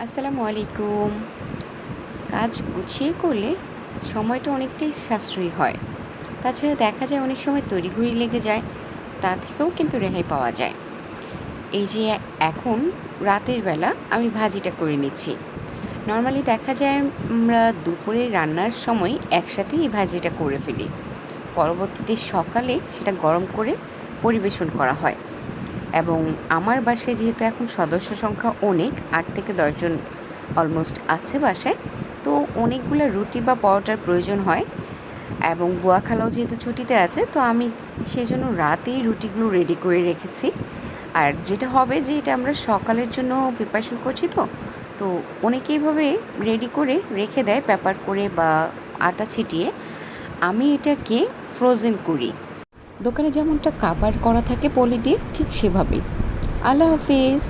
আসসালামু আলাইকুম। কাজ গুছিয়ে করলে সময়টা অনেকটাই সাশ্রয়ী হয়। তাছাড়া দেখা যায় অনেক সময় তড়িঘড়ি লেগে যায়, তা থেকেও কিন্তু রেহাই পাওয়া যায়। এই যে এখন রাতের বেলা আমি ভাজিটা করে নিচ্ছি। নরমালি দেখা যায় আমরা দুপুরে রান্নার সময় একসাথেই এই ভাজিটা করে ফেলি। পরবর্তীতে সকালে সেটা গরম করে পরিবেশন করা হয়। এবং আমার বাসায় যেহেতু এখন সদস্য সংখ্যা অনেক ৮ থেকে ১০ জন অলমোস্ট আছে বাসায়। তো অনেকগুলা রুটি বা পরোটার প্রয়োজন হয় এবং বুয়া খালাও যেহেতু ছুটিতে আছে, তো আমি সেজন্য রাতেই রুটিগুলো রেডি করে রেখেছি। আর যেটা হবে যে এটা আমরা সকালের জন্য প্রিপারেশন করছি তো। তো অনেকে এভাবে রেডি করে রেখে দেয় পেপার করে বা আটা ছিটিয়ে। আমি এটাকে ফ্রোজেন করি। দোকানে যেমনটা কাভার করা থাকে পলি দিয়ে, ঠিক সেভাবেই। আল্লাহ হাফেজ।